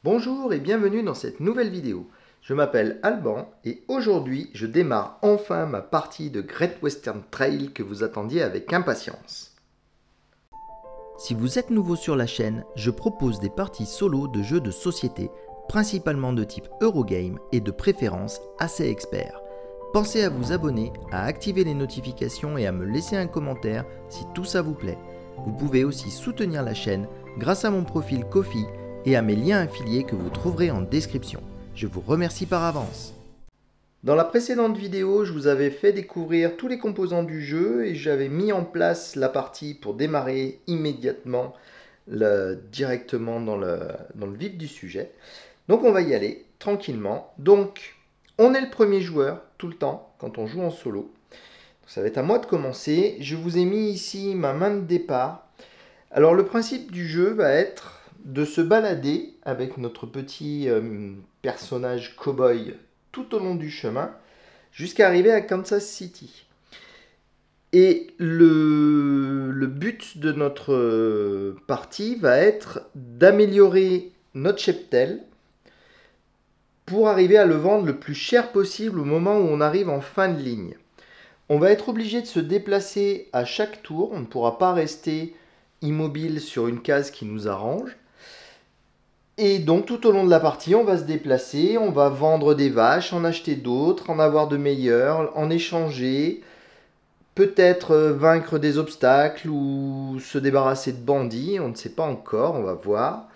Bonjour et bienvenue dans cette nouvelle vidéo. Je m'appelle Alban et aujourd'hui je démarre enfin ma partie de Great Western Trail que vous attendiez avec impatience. Si vous êtes nouveau sur la chaîne, je propose des parties solo de jeux de société, principalement de type Eurogame et de préférence assez expert. Pensez à vous abonner, à activer les notifications et à me laisser un commentaire si tout ça vous plaît. Vous pouvez aussi soutenir la chaîne grâce à mon profil Ko-fi et à mes liens affiliés que vous trouverez en description. Je vous remercie par avance. Dans la précédente vidéo, je vous avais fait découvrir tous les composants du jeu et j'avais mis en place la partie pour démarrer immédiatement directement dans le vif du sujet. Donc on va y aller tranquillement. Donc on est le premier joueur tout le temps quand on joue en solo. Donc, ça va être à moi de commencer. Je vous ai mis ici ma main de départ. Alors le principe du jeu va être de se balader avec notre petit personnage cow-boy tout au long du chemin jusqu'à arriver à Kansas City. Et le but de notre partie va être d'améliorer notre cheptel pour arriver à le vendre le plus cher possible au moment où on arrive en fin de ligne. On va être obligé de se déplacer à chaque tour, on ne pourra pas rester immobile sur une case qui nous arrange. Et donc tout au long de la partie, on va se déplacer, on va vendre des vaches, en acheter d'autres, en avoir de meilleures, en échanger, peut-être vaincre des obstacles ou se débarrasser de bandits, on ne sait pas encore, on va voir.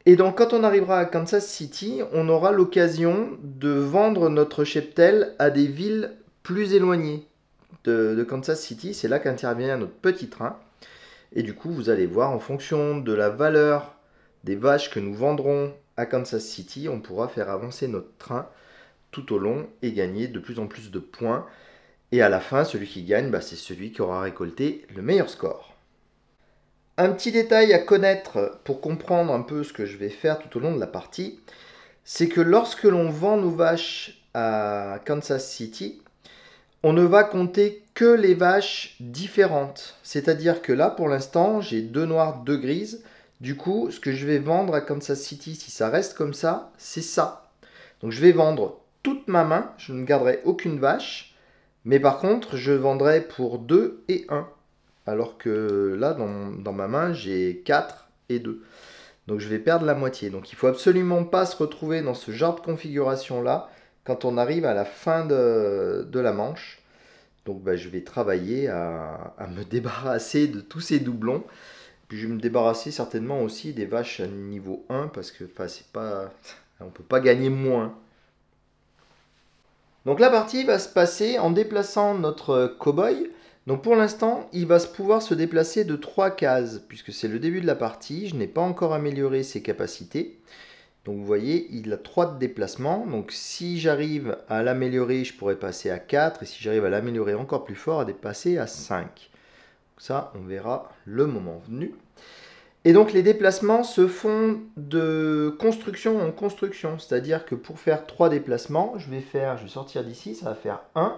Et donc quand on arrivera à Kansas City, on aura l'occasion de vendre notre cheptel à des villes plus éloignées de Kansas City. C'est là qu'intervient notre petit train. Et du coup, vous allez voir, en fonction de la valeur des vaches que nous vendrons à Kansas City, on pourra faire avancer notre train tout au long et gagner de plus en plus de points. Et à la fin, celui qui gagne, c'est celui qui aura récolté le meilleur score. Un petit détail à connaître pour comprendre un peu ce que je vais faire tout au long de la partie, c'est que lorsque l'on vend nos vaches à Kansas City, on ne va compter que les vaches différentes. C'est-à-dire que là, pour l'instant, j'ai 2 noires, 2 grises. Du coup, ce que je vais vendre à Kansas City, si ça reste comme ça, c'est ça. Donc je vais vendre toute ma main, je ne garderai aucune vache. Mais par contre, je vendrai pour 2 et 1. Alors que là, dans ma main, j'ai 4 et 2. Donc je vais perdre la moitié. Donc il ne faut absolument pas se retrouver dans ce genre de configuration-là quand on arrive à la fin de la manche. Donc je vais travailler à me débarrasser de tous ces doublons. Puis je vais me débarrasser certainement aussi des vaches à niveau 1 parce que c'est pas, on ne peut pas gagner moins. Donc la partie va se passer en déplaçant notre cow-boy. Donc pour l'instant, il va pouvoir se déplacer de 3 cases puisque c'est le début de la partie. Je n'ai pas encore amélioré ses capacités. Donc vous voyez, il a 3 de déplacement. Donc si j'arrive à l'améliorer, je pourrais passer à 4. Et si j'arrive à l'améliorer encore plus fort, à dépasser à 5. Ça, on verra le moment venu. Et donc les déplacements se font de construction en construction. C'est-à-dire que pour faire 3 déplacements, je vais sortir d'ici, ça va faire 1.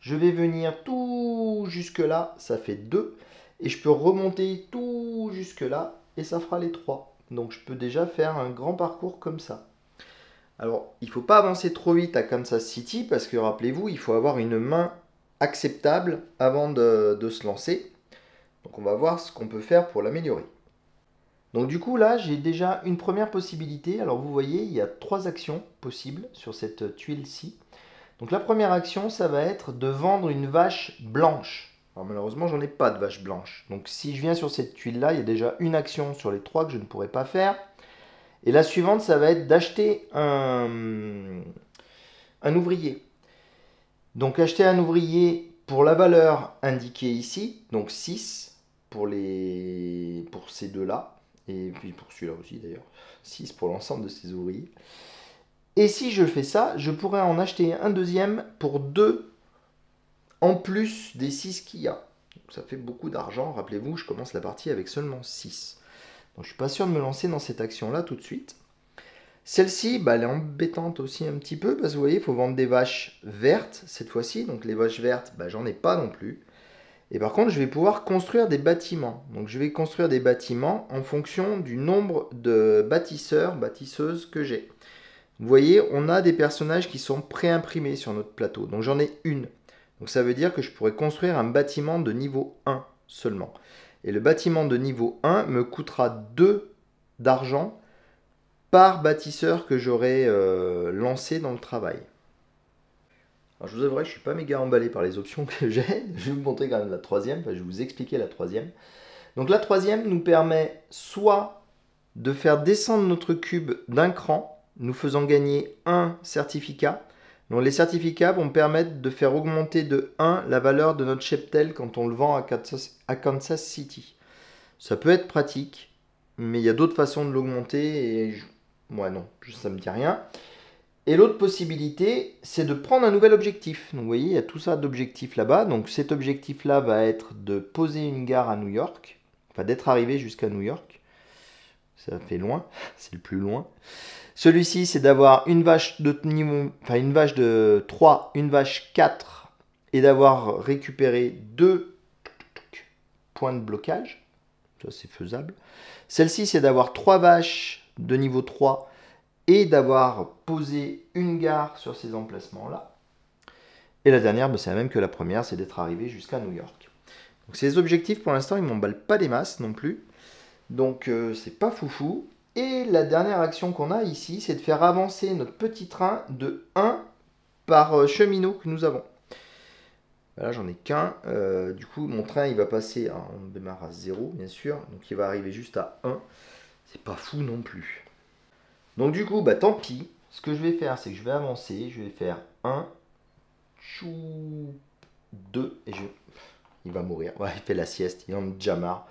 Je vais venir tout jusque là, ça fait 2. Et je peux remonter tout jusque là, et ça fera les 3. Donc je peux déjà faire un grand parcours comme ça. Alors, il ne faut pas avancer trop vite à Kansas City, parce que rappelez-vous, il faut avoir une main acceptable avant de se lancer. Donc on va voir ce qu'on peut faire pour l'améliorer. Donc du coup là, j'ai déjà une première possibilité. Alors vous voyez, il y a 3 actions possibles sur cette tuile-ci. Donc la première action, ça va être de vendre une vache blanche. Alors malheureusement, j'en ai pas de vache blanche. Donc si je viens sur cette tuile-là, il y a déjà une action sur les 3 que je ne pourrais pas faire. Et la suivante, ça va être d'acheter un ouvrier. Donc acheter un ouvrier pour la valeur indiquée ici, donc 6 pour ces deux-là, et puis pour celui-là aussi d'ailleurs, 6 pour l'ensemble de ces ouvriers. Et si je fais ça, je pourrais en acheter un deuxième pour 2 en plus des 6 qu'il y a. Donc ça fait beaucoup d'argent, rappelez-vous, je commence la partie avec seulement 6. Donc je ne suis pas sûr de me lancer dans cette action-là tout de suite. Celle-ci, elle est embêtante aussi un petit peu, parce que vous voyez, il faut vendre des vaches vertes cette fois-ci. Donc les vaches vertes, j'en ai pas non plus. Et par contre, je vais pouvoir construire des bâtiments. Donc je vais construire des bâtiments en fonction du nombre de bâtisseurs, bâtisseuses que j'ai. Vous voyez, on a des personnages qui sont préimprimés sur notre plateau. Donc j'en ai une. Donc ça veut dire que je pourrais construire un bâtiment de niveau 1 seulement. Et le bâtiment de niveau 1 me coûtera 2 d'argent par bâtisseur que j'aurai lancé dans le travail. Alors je vous avouerai, je ne suis pas méga emballé par les options que j'ai. Je vais vous montrer quand même la troisième, enfin, je vais vous expliquer la troisième. Donc la troisième nous permet soit de faire descendre notre cube d'un cran, nous faisant gagner un certificat. Donc les certificats vont permettre de faire augmenter de 1 la valeur de notre cheptel quand on le vend à Kansas City. Ça peut être pratique, mais il y a d'autres façons de l'augmenter et moi non, ça ne me dit rien. Et l'autre possibilité, c'est de prendre un nouvel objectif. Donc vous voyez, il y a tout ça d'objectifs là-bas. Donc cet objectif-là va être de poser une gare à New York, enfin d'être arrivé jusqu'à New York. Ça fait loin, c'est le plus loin. Celui-ci, c'est d'avoir une vache de niveau, enfin une vache de 3, une vache 4 et d'avoir récupéré 2 points de blocage. Ça, c'est faisable. Celle-ci, c'est d'avoir 3 vaches de niveau 3 et d'avoir posé une gare sur ces emplacements-là. Et la dernière, c'est la même que la première, c'est d'être arrivé jusqu'à New York. Donc ces objectifs, pour l'instant, ils ne m'emballent pas des masses non plus. Donc c'est pas foufou. Et la dernière action qu'on a ici, c'est de faire avancer notre petit train de 1 par cheminot que nous avons. Là, j'en ai qu'un. Du coup, mon train, il va passer, on démarre à 0, bien sûr. Donc il va arriver juste à 1. C'est pas fou non plus. Donc du coup, tant pis. Ce que je vais faire, c'est que je vais avancer. Je vais faire 1, 2, et il va mourir. Ouais, il fait la sieste, il en a déjà marre.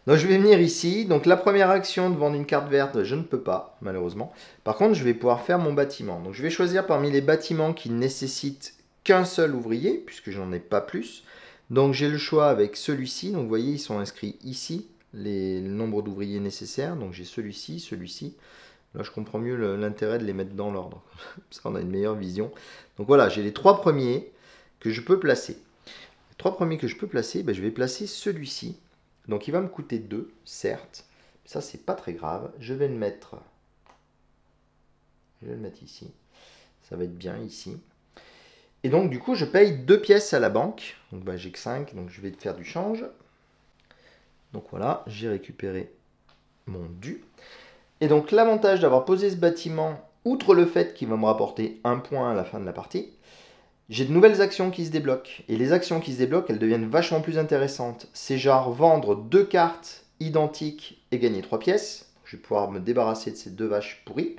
Donc je vais venir ici. Donc la première action de vendre une carte verte, je ne peux pas, malheureusement. Par contre, je vais pouvoir faire mon bâtiment. Donc je vais choisir parmi les bâtiments qui ne nécessitent qu'un seul ouvrier, puisque je n'en ai pas plus. Donc j'ai le choix avec celui-ci. Donc vous voyez, ils sont inscrits ici, le nombre d'ouvriers nécessaires. Donc j'ai celui-ci, celui-ci. Là, je comprends mieux l'intérêt de les mettre dans l'ordre. Ça, on a une meilleure vision. Donc voilà, j'ai les 3 premiers que je peux placer. Les 3 premiers que je peux placer, je vais placer celui-ci. Donc il va me coûter 2, certes. Ça, c'est pas très grave. Je vais le mettre ici. Ça va être bien ici. Et donc, du coup, je paye 2 pièces à la banque. Donc j'ai que 5, donc je vais faire du change. Donc voilà, j'ai récupéré mon dû. Et donc l'avantage d'avoir posé ce bâtiment, outre le fait qu'il va me rapporter 1 point à la fin de la partie, j'ai de nouvelles actions qui se débloquent. Et les actions qui se débloquent, elles deviennent vachement plus intéressantes. C'est genre vendre 2 cartes identiques et gagner 3 pièces. Je vais pouvoir me débarrasser de ces 2 vaches pourries.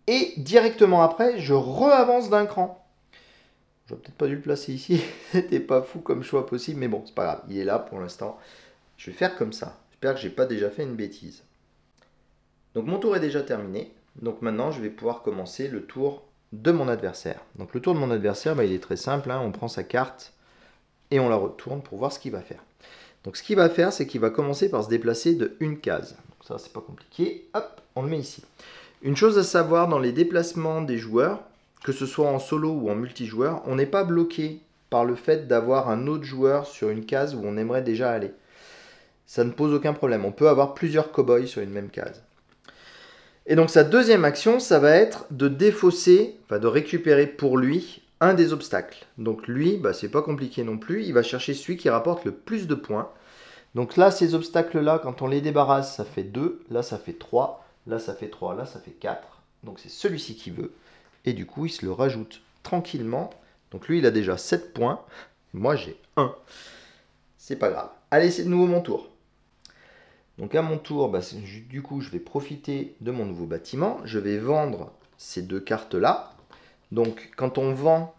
Et directement après, je re-avance d'un cran. J'aurais peut-être pas dû le placer ici. C'était pas fou comme choix possible, mais bon, c'est pas grave. Il est là pour l'instant. Je vais faire comme ça. J'espère que j'ai pas déjà fait une bêtise. Donc mon tour est déjà terminé. Donc maintenant, je vais pouvoir commencer le tour de mon adversaire. Donc le tour de mon adversaire, il est très simple. On prend sa carte et on la retourne pour voir ce qu'il va faire. Donc ce qu'il va faire, c'est qu'il va commencer par se déplacer de une case. Donc ça, c'est pas compliqué. Hop, on le met ici. Une chose à savoir dans les déplacements des joueurs, que ce soit en solo ou en multijoueur, on n'est pas bloqué par le fait d'avoir un autre joueur sur une case où on aimerait déjà aller. Ça ne pose aucun problème. On peut avoir plusieurs cow-boys sur une même case. Et donc sa deuxième action, ça va être de défausser, de récupérer pour lui un des obstacles. Donc lui, c'est pas compliqué non plus, il va chercher celui qui rapporte le plus de points. Donc là, ces obstacles-là, quand on les débarrasse, ça fait 2, là ça fait 3, là ça fait 3, là ça fait 4. Donc c'est celui-ci qui veut. Et du coup, il se le rajoute tranquillement. Donc lui, il a déjà 7 points, moi j'ai 1. C'est pas grave. Allez, c'est de nouveau mon tour. Donc à mon tour, du coup, je vais profiter de mon nouveau bâtiment. Je vais vendre ces 2 cartes-là. Donc quand on vend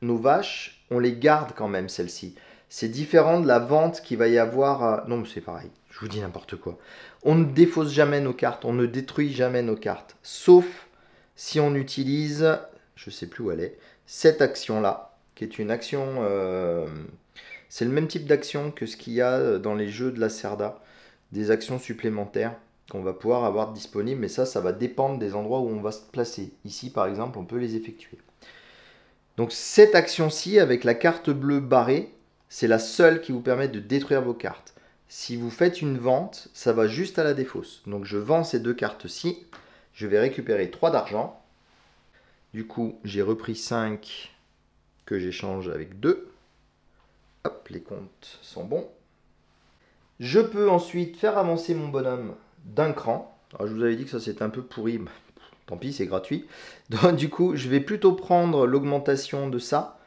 nos vaches, on les garde quand même, celles-ci. C'est différent de la vente qu'il va y avoir... Non, mais c'est pareil, je vous dis n'importe quoi. On ne défausse jamais nos cartes, on ne détruit jamais nos cartes. Sauf si on utilise, je ne sais plus où elle est, cette action-là, qui est une action... c'est le même type d'action que ce qu'il y a dans les jeux de la Cerda. Des actions supplémentaires qu'on va pouvoir avoir disponibles, mais ça va dépendre des endroits où on va se placer. Ici, par exemple, on peut les effectuer. Donc cette action-ci, avec la carte bleue barrée, c'est la seule qui vous permet de détruire vos cartes. Si vous faites une vente, ça va juste à la défausse. Donc je vends ces 2 cartes-ci. Je vais récupérer 3 d'argent. Du coup, j'ai repris 5 que j'échange avec 2. Hop, les comptes sont bons. Je peux ensuite faire avancer mon bonhomme d'un cran. Alors, je vous avais dit que ça c'était un peu pourri. Tant pis, c'est gratuit. Donc du coup, je vais plutôt prendre l'augmentation de ça,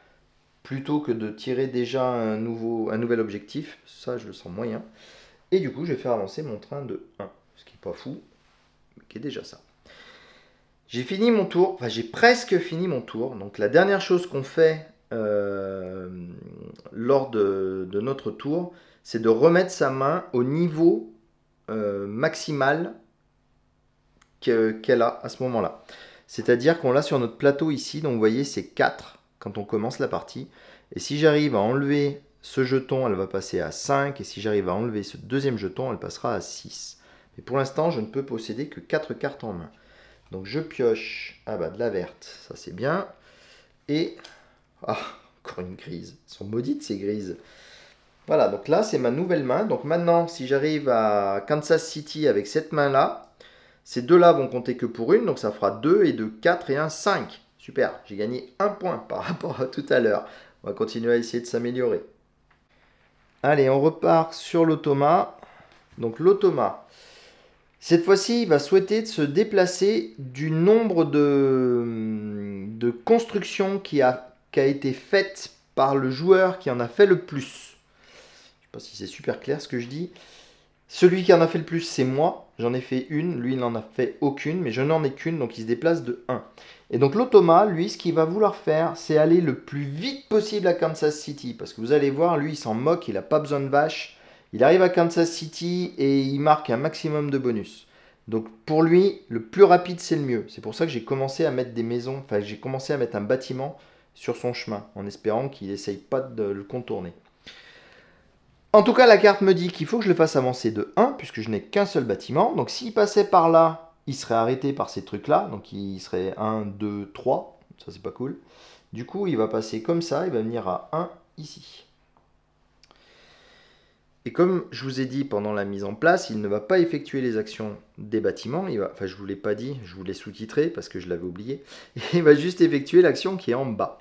plutôt que de tirer déjà un nouvel objectif. Ça, je le sens moyen. Et du coup, je vais faire avancer mon train de 1. Ce qui n'est pas fou, mais qui est déjà ça. J'ai fini mon tour. Enfin, j'ai presque fini mon tour. Donc la dernière chose qu'on fait lors de notre tour, c'est de remettre sa main au niveau maximal qu'elle a à ce moment-là. C'est-à-dire qu'on l'a sur notre plateau ici, donc vous voyez c'est 4 quand on commence la partie. Et si j'arrive à enlever ce jeton, elle va passer à 5. Et si j'arrive à enlever ce deuxième jeton, elle passera à 6. Mais pour l'instant, je ne peux posséder que 4 cartes en main. Donc je pioche de la verte, ça c'est bien. Et, encore une grise. Elles sont maudites ces grises. Voilà, donc là c'est ma nouvelle main. Donc maintenant, si j'arrive à Kansas City avec cette main-là, ces deux-là vont compter que pour une, donc ça fera 2 et 2, 4 et 1, 5. Super, j'ai gagné 1 point par rapport à tout à l'heure. On va continuer à essayer de s'améliorer. Allez, on repart sur l'automa. Donc l'automa, cette fois-ci, il va souhaiter se déplacer du nombre de constructions qui a été faite par le joueur qui en a fait le plus. Je ne sais pas si c'est super clair ce que je dis. Celui qui en a fait le plus, c'est moi. J'en ai fait une. Lui, il n'en a fait aucune. Mais je n'en ai qu'une. Donc, il se déplace de 1. Et donc, l'automa, lui, ce qu'il va vouloir faire, c'est aller le plus vite possible à Kansas City. Parce que vous allez voir, lui, il s'en moque. Il n'a pas besoin de vaches. Il arrive à Kansas City et il marque un maximum de bonus. Donc, pour lui, le plus rapide, c'est le mieux. C'est pour ça que j'ai commencé à mettre des maisons. Enfin, j'ai commencé à mettre un bâtiment sur son chemin. En espérant qu'il n'essaye pas de le contourner. En tout cas, la carte me dit qu'il faut que je le fasse avancer de 1, puisque je n'ai qu'un seul bâtiment. Donc s'il passait par là, il serait arrêté par ces trucs-là. Donc il serait 1, 2, 3. Ça, c'est pas cool. Du coup, il va passer comme ça. Il va venir à 1 ici. Et comme je vous ai dit pendant la mise en place, il ne va pas effectuer les actions des bâtiments. Enfin, je ne vous l'ai pas dit, je vous l'ai sous-titré parce que je l'avais oublié. Il va juste effectuer l'action qui est en bas.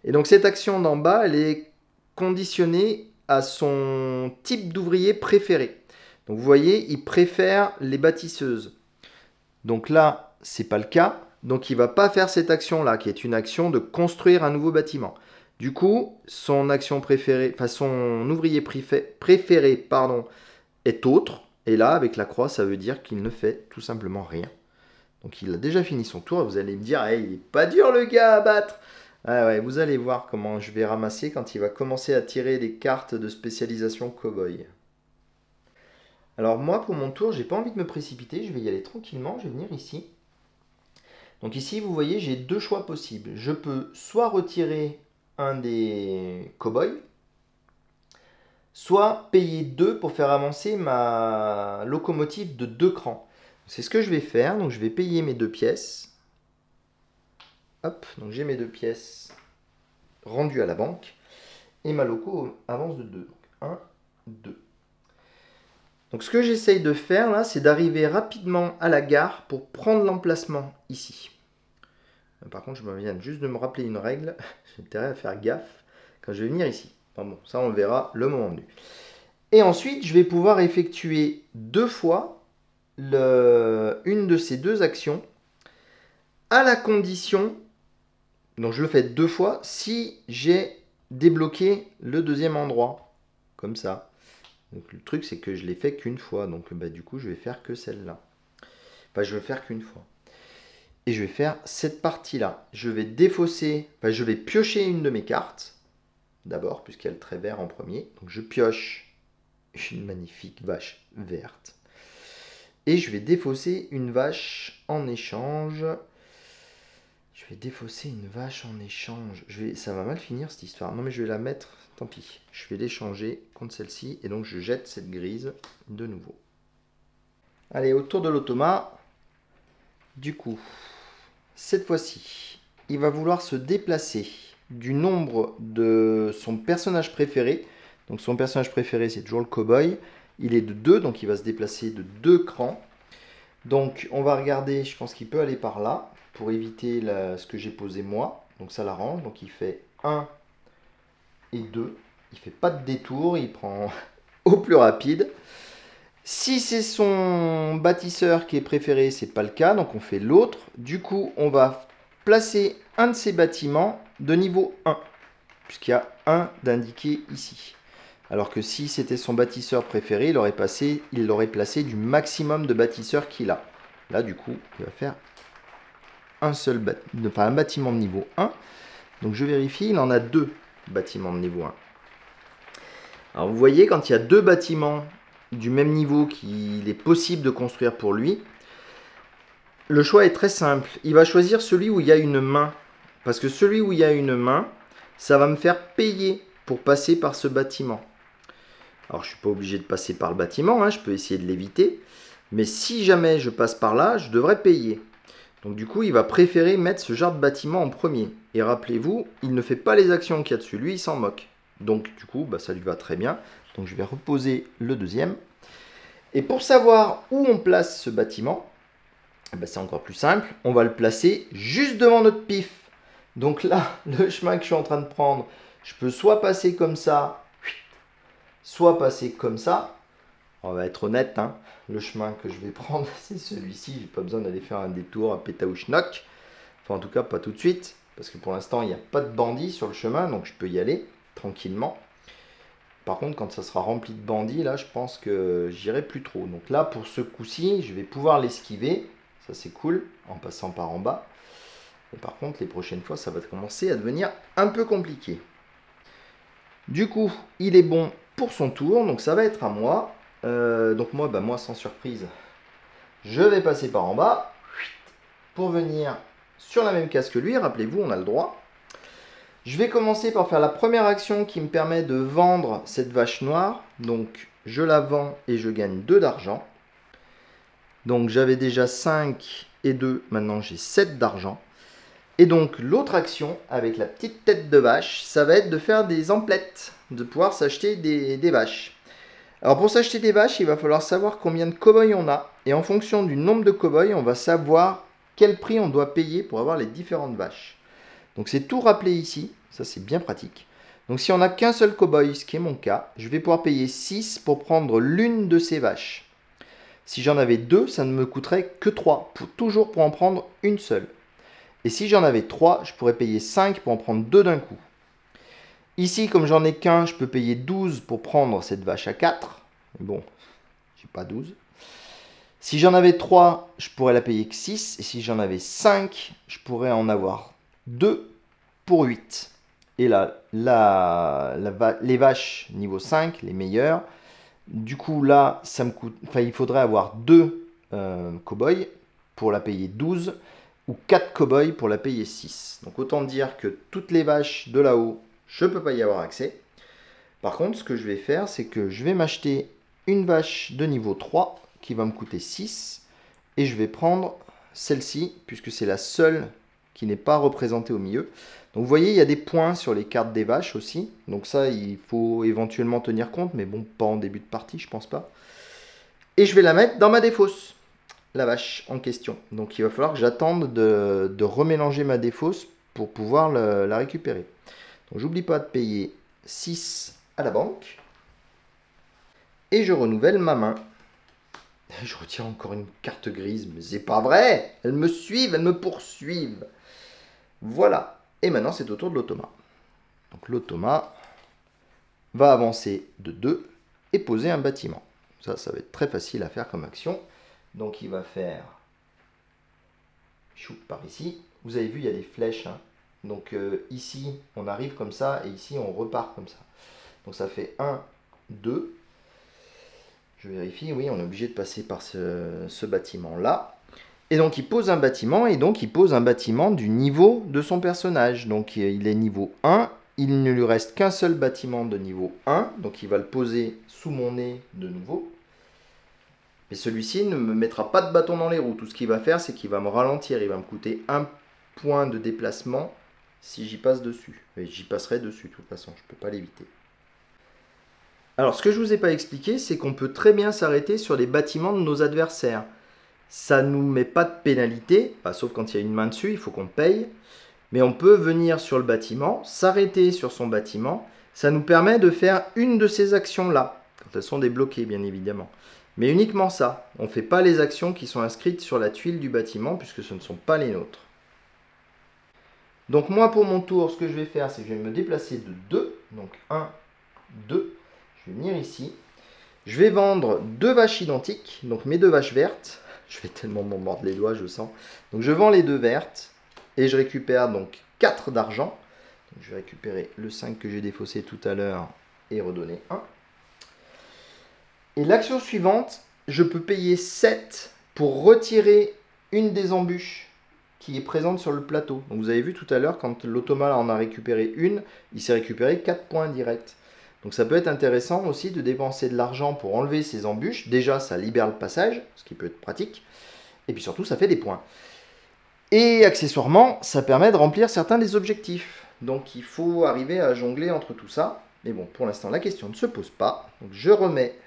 Et donc cette action d'en bas, elle est conditionnée à son type d'ouvrier préféré. Donc vous voyez, il préfère les bâtisseuses. Donc là, c'est pas le cas. Donc il va pas faire cette action-là, qui est une action de construire un nouveau bâtiment. Du coup, son action préférée, enfin son ouvrier préféré, est autre. Et là, avec la croix, ça veut dire qu'il ne fait tout simplement rien. Donc il a déjà fini son tour. Et vous allez me dire, hey, il est pas dur le gars à battre. Ah ouais, vous allez voir comment je vais ramasser quand il va commencer à tirer des cartes de spécialisation cow-boy. Alors moi, pour mon tour, j'ai pas envie de me précipiter, je vais y aller tranquillement, je vais venir ici. Donc ici, vous voyez, j'ai 2 choix possibles. Je peux soit retirer un des cow-boys, soit payer 2 pour faire avancer ma locomotive de 2 crans. C'est ce que je vais faire, donc je vais payer mes 2 pièces. Hop, donc j'ai mes 2 pièces rendues à la banque. Et ma loco avance de 2. Donc 1, 2. Donc ce que j'essaye de faire là, c'est d'arriver rapidement à la gare pour prendre l'emplacement ici. Par contre, je me viens juste de me rappeler une règle. J'ai intérêt à faire gaffe quand je vais venir ici. Enfin bon, ça on le verra le moment venu. Et ensuite, je vais pouvoir effectuer 2 fois une de ces 2 actions à la condition, donc je le fais 2 fois, si j'ai débloqué le deuxième endroit. Comme ça. Donc le truc, c'est que je l'ai fait qu'une fois. Donc du coup, je vais faire que celle-là. Enfin, je vais faire qu'une fois. Et je vais faire cette partie-là. Je vais défausser, je vais piocher une de mes cartes. D'abord, puisqu'il y a le trait vert en premier. Donc je pioche une magnifique vache verte. Et je vais défausser une vache en échange. Je vais défausser une vache en échange. Ça va mal finir cette histoire. Non mais je vais la mettre, tant pis. Je vais l'échanger contre celle-ci. Et donc je jette cette grise de nouveau. Allez, autour de l'automa. Du coup, cette fois-ci, il va vouloir se déplacer du nombre de son personnage préféré. Donc son personnage préféré, c'est toujours le cow-boy. Il est de 2, donc il va se déplacer de 2 crans. Donc on va regarder, je pense qu'il peut aller par là, pour éviter ce que j'ai posé moi. Donc ça l'arrange, donc il fait 1 et 2. Il ne fait pas de détour, il prend au plus rapide. Si c'est son bâtisseur qui est préféré, c'est pas le cas, donc on fait l'autre. Du coup, on va placer un de ces bâtiments de niveau 1, puisqu'il y a 1 d'indiqué ici. Alors que si c'était son bâtisseur préféré, il l'aurait placé du maximum de bâtisseurs qu'il a. Là, du coup, il va faire un bâtiment de niveau 1. Donc je vérifie, il en a 2 bâtiments de niveau 1. Alors vous voyez, quand il y a 2 bâtiments du même niveau qu'il est possible de construire pour lui, le choix est très simple. Il va choisir celui où il y a une main. Parce que celui où il y a une main, ça va me faire payer pour passer par ce bâtiment. Alors je ne suis pas obligé de passer par le bâtiment, hein, je peux essayer de l'éviter. Mais si jamais je passe par là, je devrais payer. Donc du coup, il va préférer mettre ce genre de bâtiment en premier. Et rappelez-vous, il ne fait pas les actions qu'il y a dessus, lui il s'en moque. Donc du coup, ça lui va très bien. Donc je vais reposer le deuxième. Et pour savoir où on place ce bâtiment, c'est encore plus simple. On va le placer juste devant notre pif. Donc là, le chemin que je suis en train de prendre, je peux soit passer comme ça, soit passer comme ça. On va être honnête, hein, le chemin que je vais prendre, c'est celui-ci. Je n'ai pas besoin d'aller faire un détour à Pétaouchnok. Enfin, en tout cas, pas tout de suite. Parce que pour l'instant, il n'y a pas de bandits sur le chemin, donc je peux y aller tranquillement. Par contre, quand ça sera rempli de bandits, là, je pense que j'irai plus trop. Donc là, pour ce coup-ci, je vais pouvoir l'esquiver. Ça, c'est cool, en passant par en bas. Et par contre, les prochaines fois, ça va commencer à devenir un peu compliqué. Du coup, il est bon pour son tour, donc ça va être à moi. Donc moi, sans surprise, je vais passer par en bas pour venir sur la même case que lui. Rappelez-vous, on a le droit. Je vais commencer par faire la première action qui me permet de vendre cette vache noire. Donc, je la vends et je gagne 2 d'argent. Donc, j'avais déjà 5 et 2. Maintenant, j'ai 7 d'argent. Et donc, l'autre action, avec la petite tête de vache, ça va être de faire des emplettes, de pouvoir s'acheter des vaches. Alors, pour s'acheter des vaches, il va falloir savoir combien de cow-boys on a. Et en fonction du nombre de cow-boys, on va savoir quel prix on doit payer pour avoir les différentes vaches. Donc c'est tout rappelé ici, ça c'est bien pratique. Donc si on n'a qu'un seul cow-boy, ce qui est mon cas, je vais pouvoir payer 6 pour prendre l'une de ces vaches. Si j'en avais 2, ça ne me coûterait que 3, toujours pour en prendre une seule. Et si j'en avais 3, je pourrais payer 5 pour en prendre 2 d'un coup. Ici, comme j'en ai qu'un, je peux payer 12 pour prendre cette vache à 4. Bon, j'ai pas 12. Si j'en avais 3, je pourrais la payer que 6. Et si j'en avais 5, je pourrais en avoir 2 pour 8. Et là, les vaches niveau 5, les meilleures. Du coup, là, ça me coûte. Enfin, il faudrait avoir 2 cow-boys pour la payer 12 ou 4 cow-boys pour la payer 6. Donc, autant dire que toutes les vaches de là-haut, je ne peux pas y avoir accès. Par contre, ce que je vais faire, c'est que je vais m'acheter une vache de niveau 3 qui va me coûter 6. Et je vais prendre celle-ci, puisque c'est la seule qui n'est pas représentée au milieu. Donc vous voyez, il y a des points sur les cartes des vaches aussi. Donc ça, il faut éventuellement tenir compte, mais bon, pas en début de partie, je pense pas. Et je vais la mettre dans ma défausse, la vache en question. Donc il va falloir que j'attende de remélanger ma défausse pour pouvoir la récupérer. Donc j'oublie pas de payer 6 à la banque. Et je renouvelle ma main. Je retire encore une carte grise, mais c'est pas vrai. Elles me suivent, elles me poursuivent. Voilà. Et maintenant, c'est au tour de l'automa. Donc l'automa va avancer de 2 et poser un bâtiment. Ça va être très facile à faire comme action. Donc il va faire chou par ici. Vous avez vu, il y a des flèches. Hein. Donc ici, on arrive comme ça et ici, on repart comme ça. Donc ça fait 1, 2. Je vérifie, oui, on est obligé de passer par ce bâtiment-là. Et donc, il pose un bâtiment, et donc, il pose un bâtiment du niveau de son personnage. Donc, il est niveau 1, il ne lui reste qu'un seul bâtiment de niveau 1, donc il va le poser sous mon nez de nouveau. Mais celui-ci ne me mettra pas de bâton dans les roues. Tout ce qu'il va faire, c'est qu'il va me ralentir. Il va me coûter 1 point de déplacement si j'y passe dessus. Et j'y passerai dessus, de toute façon, je ne peux pas l'éviter. Alors, ce que je ne vous ai pas expliqué, c'est qu'on peut très bien s'arrêter sur les bâtiments de nos adversaires. Ça ne nous met pas de pénalité, sauf quand il y a une main dessus, il faut qu'on paye. Mais on peut venir sur le bâtiment, s'arrêter sur son bâtiment. Ça nous permet de faire une de ces actions-là, quand elles sont débloquées, bien évidemment. Mais uniquement ça. On ne fait pas les actions qui sont inscrites sur la tuile du bâtiment, puisque ce ne sont pas les nôtres. Donc moi, pour mon tour, ce que je vais faire, c'est que je vais me déplacer de 2. Donc 1, 2. Je vais venir ici. Je vais vendre 2 vaches identiques, donc mes 2 vaches vertes. Je vais tellement m'en mordre les doigts, je sens. Donc je vends les 2 vertes et je récupère donc 4 d'argent. Je vais récupérer le 5 que j'ai défaussé tout à l'heure et redonner 1. Et l'action suivante, je peux payer 7 pour retirer une des embûches qui est présente sur le plateau. Donc vous avez vu tout à l'heure, quand l'automa en a récupéré une, il s'est récupéré 4 points directs. Donc ça peut être intéressant aussi de dépenser de l'argent pour enlever ces embûches. Déjà, ça libère le passage, ce qui peut être pratique. Et puis surtout, ça fait des points. Et accessoirement, ça permet de remplir certains des objectifs. Donc il faut arriver à jongler entre tout ça. Mais bon, pour l'instant, la question ne se pose pas. Donc je remets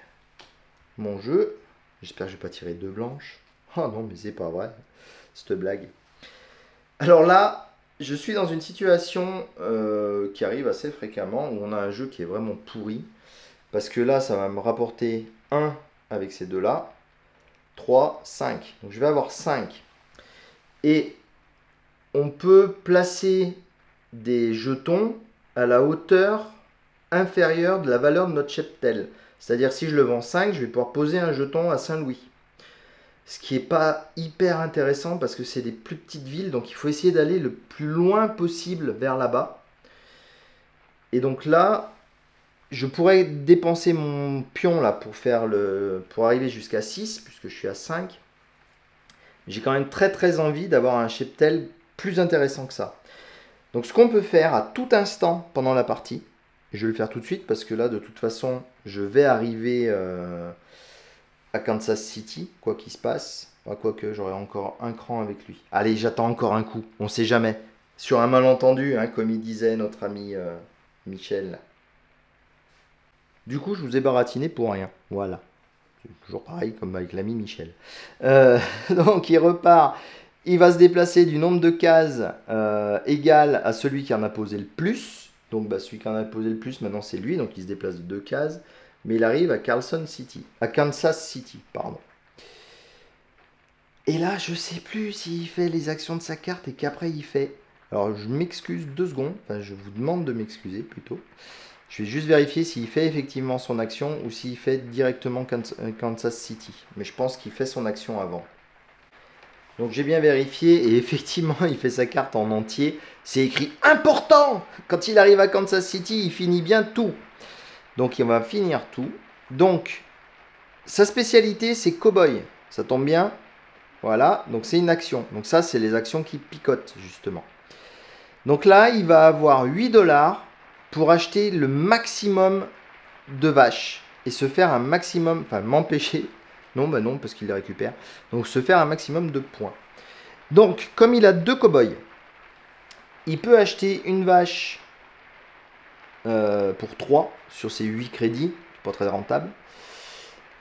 mon jeu. J'espère que je ne vais pas tirer 2 blanches. Oh non, mais c'est pas vrai, cette blague. Alors là, je suis dans une situation qui arrive assez fréquemment, où on a un jeu qui est vraiment pourri. Parce que là, ça va me rapporter 1 avec ces deux-là. 3, 5. Donc je vais avoir 5. Et on peut placer des jetons à la hauteur inférieure de la valeur de notre cheptel. C'est-à-dire si je le vends 5, je vais pouvoir poser un jeton à Saint-Louis. Ce qui n'est pas hyper intéressant parce que c'est des plus petites villes, donc il faut essayer d'aller le plus loin possible vers là-bas. Et donc là, je pourrais dépenser mon pion là pour arriver jusqu'à 6, puisque je suis à 5. J'ai quand même très envie d'avoir un cheptel plus intéressant que ça. Donc ce qu'on peut faire à tout instant pendant la partie, je vais le faire tout de suite parce que là de toute façon je vais arriver à Kansas City, quoi qu'il se passe. Quoique j'aurai encore un cran avec lui. Allez, j'attends encore un coup, on sait jamais. Sur un malentendu, hein, comme il disait notre ami Michel. Du coup, je vous ai baratiné pour rien. Voilà. C'est toujours pareil comme avec l'ami Michel. Donc il repart. Il va se déplacer du nombre de cases égal à celui qui en a posé le plus. Donc celui qui en a posé le plus, maintenant c'est lui. Donc il se déplace de 2 cases. Mais il arrive à Kansas City, pardon. Et là, je sais plus s'il fait les actions de sa carte et qu'après il fait... Alors je m'excuse 2 secondes. Enfin, je vous demande de m'excuser plutôt. Je vais juste vérifier s'il fait effectivement son action ou s'il fait directement Kansas City. Mais je pense qu'il fait son action avant. Donc j'ai bien vérifié et effectivement il fait sa carte en entier. C'est écrit important. Quand il arrive à Kansas City, il finit bien tout. Donc il va finir tout. Donc sa spécialité c'est cowboy. Ça tombe bien. Voilà, donc c'est une action. Donc ça c'est les actions qui picotent justement. Donc là il va avoir 8 $ pour acheter le maximum de vaches. Et se faire un maximum, enfin m'empêcher. Non, bah non, parce qu'il les récupère. Donc se faire un maximum de points. Donc, comme il a 2 cow-boys, il peut acheter une vache pour 3 sur ses 8 crédits. C'est pas très rentable.